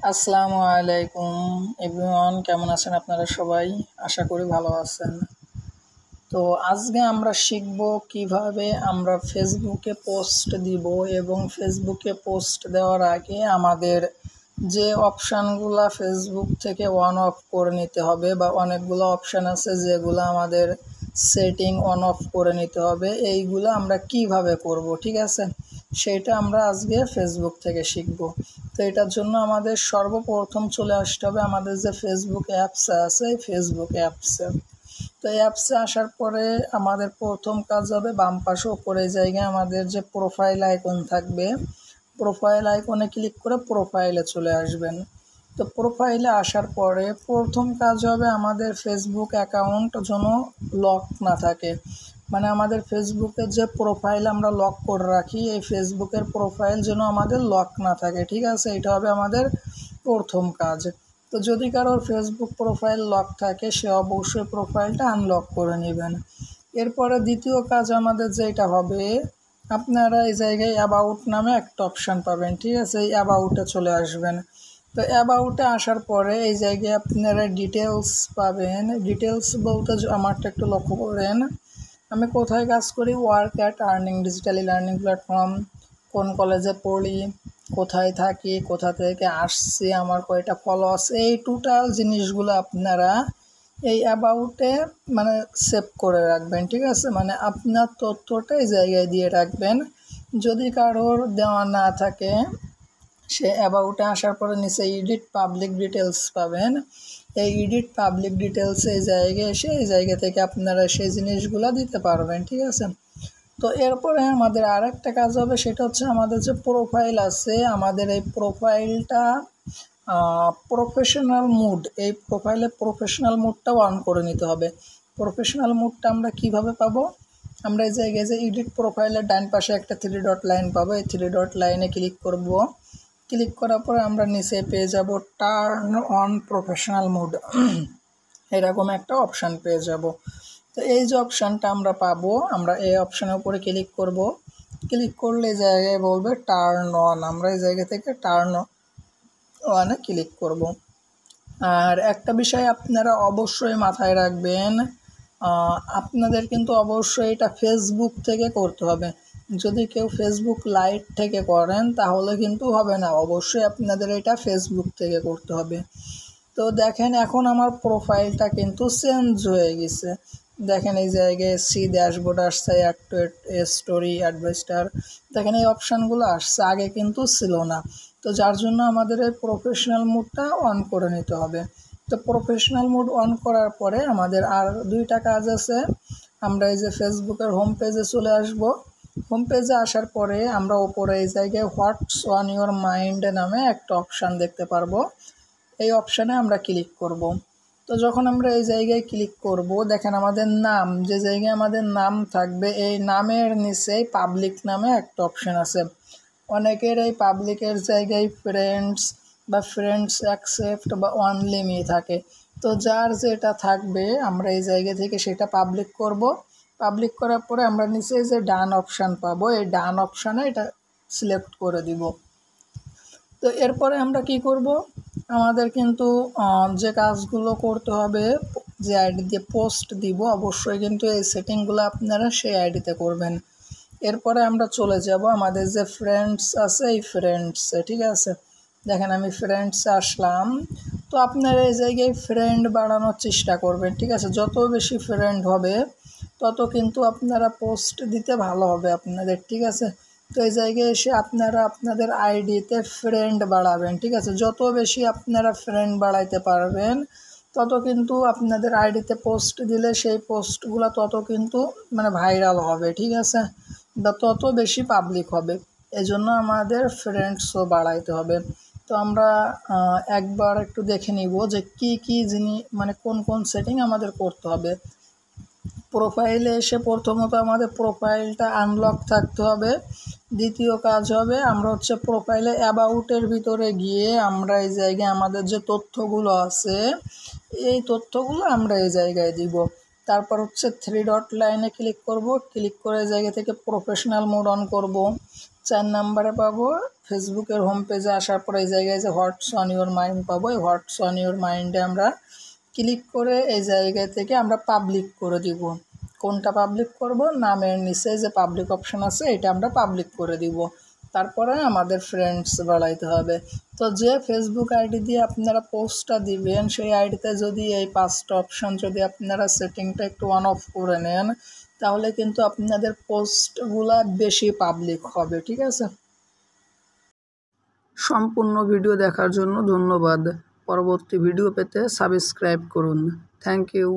আসসালামু আলাইকুম এভরিওয়ান, কেমন আছেন আপনারা সবাই? আশা করি ভালো আছেন। তো আজকে আমরা শিখব কিভাবে আমরা ফেসবুকে পোস্ট দিব এবং ফেসবুকে পোস্ট দেওয়ার আগে আমাদের যে অপশানগুলো ফেসবুক থেকে অন অফ করে নিতে হবে বা অনেকগুলো অপশান আছে যেগুলো আমাদের সেটিং অন অফ করে নিতে হবে, এইগুলো আমরা কিভাবে করব, ঠিক আছে? সেটা আমরা আজকে ফেসবুক থেকে শিখব। তো এটার জন্য আমাদের সর্বপ্রথম চলে আসতে হবে আমাদের যে ফেসবুক অ্যাপস আছে, ফেসবুক অ্যাপসে। তো অ্যাপসে আসার পরে আমাদের প্রথম কাজ হবে বাম পাশে উপরে জায়গায় আমাদের যে প্রোফাইল আইকন থাকবে, প্রোফাইল আইকনে ক্লিক করে প্রোফাইলে চলে আসবেন। তো প্রোফাইলে আসার পরে প্রথম কাজ হবে আমাদের ফেসবুক অ্যাকাউন্ট যেন লক না থাকে, মানে আমাদের ফেসবুকের যে প্রোফাইল আমরা লক করে রাখি, এই ফেসবুকের প্রোফাইল যেন আমাদের লক না থাকে, ঠিক আছে? এটা হবে আমাদের প্রথম কাজ। তো যদি কারোর ফেসবুক প্রোফাইল লক থাকে সে অবশ্যই প্রোফাইলটা আনলক করে নেবেন। এরপরে দ্বিতীয় কাজ আমাদের যেটা হবে, আপনারা এই জায়গায় অ্যাবাউট নামে একটা অপশান পাবেন, ঠিক আছে? এই অ্যাবাউটে চলে আসবেন। তো অ্যাবাউটে আসার পরে এই জায়গায় আপনারা ডিটেলস পাবেন। ডিটেলস বলতে আমারটা একটু লক্ষ্য করেন, আমি কোথায় কাজ করি, work at earning digitally learning platform, কোন কলেজে পড়ি, কোথায় থাকি, কোথা থেকে আসছি, আমার কয়টা ফলোয়ার্স, এই টোটাল জিনিসগুলো আপনারা এই অ্যাবাউটে মানে সেভ করে রাখবেন, ঠিক আছে? মানে আপনার তথ্যটা এই জায়গায় দিয়ে রাখবেন। যদি কারোর দেওয়া না থাকে সে অ্যাবাউটে আসার পরে নিচে এডিট পাবলিক ডিটেলস পাবেন। এই এডিট পাবলিক ডিটেলস এই জায়গায় এসে এই জায়গা থেকে আপনারা সেই জিনিসগুলো দিতে পারবেন, ঠিক আছে? তো এরপরে আমাদের আর একটা কাজ হবে, সেটা হচ্ছে আমাদের যে প্রোফাইল আছে, আমাদের এই প্রোফাইলটা প্রফেশনাল মুড, এই প্রোফাইলে প্রফেশনাল মুডটাও অন করে নিতে হবে। প্রফেশনাল মুডটা আমরা কিভাবে পাবো, আমরা এই জায়গায় যে এডিট প্রোফাইলের ডান পাশে একটা 3 ডট লাইন পাবো, এই 3 ডট লাইনে ক্লিক করব। ক্লিক করার পরে আমরা নিচে পেয়ে যাব টার্ন অন প্রফেশনাল মুড, এরকম একটা অপশান পেয়ে যাব। তো এই যে অপশানটা আমরা পাবো, আমরা এই অপশানের উপরে ক্লিক করব। ক্লিক করলে এই জায়গায় বলবে টার্ন অন, আমরা এই জায়গা থেকে টার্ন অনে ক্লিক করব। আর একটা বিষয় আপনারা অবশ্যই মাথায় রাখবেন, আপনাদের কিন্তু অবশ্যই এটা ফেসবুক থেকে করতে হবে। যদি কেউ ফেসবুক লাইট থেকে করেন তাহলে কিন্তু হবে না, অবশ্যই আপনাদের এটা ফেসবুক থেকে করতে হবে। তো দেখেন এখন আমার প্রোফাইলটা কিন্তু চেঞ্জ হয়ে গেছে। দেখেন এই জায়গায় সি ড্যাশবোর্ড আসছে, একটু স্টোরি অ্যাডভাইস্টার, দেখেন এই অপশানগুলো আসছে, আগে কিন্তু ছিল না। তো যার জন্য আমাদের এই প্রফেশনাল মুডটা অন করে নিতে হবে। তো প্রফেশনাল মুড অন করার পরে আমাদের আর দুইটা কাজ আছে। আমরা এই যে ফেসবুকের হোম পেজে চলে আসব। হোম পেজে আসার পরে আমরা ওপরে এই জায়গায় হোয়াটস অন ইউর মাইন্ড নামে একটা অপশান দেখতে পারবো, এই অপশানে আমরা ক্লিক করব। তো যখন আমরা এই জায়গায় ক্লিক করব, দেখেন আমাদের নাম, যে জায়গায় আমাদের নাম থাকবে এই নামের নিচেই পাবলিক নামে একটা অপশান আছে। অনেকের এই পাবলিকের জায়গায় ফ্রেন্ডস বা ফ্রেন্ডস অ্যাকসেপ্ট বা অনলি মি থাকে। তো যার যেটা থাকবে আমরা এই জায়গা থেকে সেটা পাবলিক করব। পাবলিক করার পরে আমরা নিচে যে ডান অপশান পাবো, এই ডান অপশানে এটা সিলেক্ট করে দিব। তো এরপরে আমরা কি করব, আমাদের কিন্তু যে কাজগুলো করতে হবে, যে আইডি দিয়ে পোস্ট দিব অবশ্যই কিন্তু এই সেটিংগুলো আপনারা সেই আইডিতে করবেন। এরপরে আমরা চলে যাব আমাদের যে ফ্রেন্ডস আছে এই ফ্রেন্ডসে, ঠিক আছে? দেখেন আমি ফ্রেন্ডসে আসলাম। তো আপনারা এই জায়গায় ফ্রেন্ড বাড়ানোর চেষ্টা করবেন, ঠিক আছে? যত বেশি ফ্রেন্ড হবে তত কিন্তু আপনারা পোস্ট দিতে ভালো হবে আপনাদের, ঠিক আছে? তো এই জায়গায় এসে আপনারা আপনাদের আইডিতে ফ্রেন্ড বাড়াবেন, ঠিক আছে? যত বেশি আপনারা ফ্রেন্ড বাড়াইতে পারবেন তত কিন্তু আপনাদের আইডিতে পোস্ট দিলে সেই পোস্টগুলো তত কিন্তু মানে ভাইরাল হবে, ঠিক আছে? বা তত বেশি পাবলিক হবে। এজন্য আমাদের ফ্রেন্ডসও বাড়াইতে হবে। তো আমরা একবার একটু দেখে নিব যে কি জিনিস মানে কোন কোন সেটিং আমাদের করতে হবে। প্রোফাইলে এসে প্রথমত আমাদের প্রোফাইলটা আনলক থাকতে হবে। দ্বিতীয় কাজ হবে আমরা হচ্ছে প্রোফাইলে অ্যাবাউটের ভিতরে গিয়ে আমরা এই জায়গায় আমাদের যে তথ্যগুলো আছে এই তথ্যগুলো আমরা এই জায়গায় দিব। তারপর হচ্ছে 3 ডট লাইনে ক্লিক করব, ক্লিক করে জায়গা থেকে প্রফেশনাল মোড অন করব। 4 নাম্বারে পাবো ফেসবুকের হোম পেজে আসার পর এই জায়গায় যে হোয়াটস অন ইউর মাইন্ড পাবো, এই হোয়াটস অন ইউর মাইন্ডে আমরা ক্লিক করে এই জায়গা থেকে আমরা পাবলিক করে দিব। কোনটা পাবলিক করব? নামের নিচে যে পাবলিক অপশন আছে এটা আমরা পাবলিক করে দিব। তারপরে আমাদের ফ্রেন্ডস বাড়াইতে হবে। তো যে ফেসবুক আইডি দিয়ে আপনারা পোস্টটা দিবেন সেই আইডিতে যদি এই 5টা অপশন যদি আপনারা সেটিংটা একটু অন অফ করে নেন তাহলে কিন্তু আপনাদের পোস্টগুলা বেশি পাবলিক হবে, ঠিক আছে? সম্পূর্ণ ভিডিও দেখার জন্য ধন্যবাদ। পরবর্তী ভিডিও পেতে সাবস্ক্রাইব করুন। Thank you.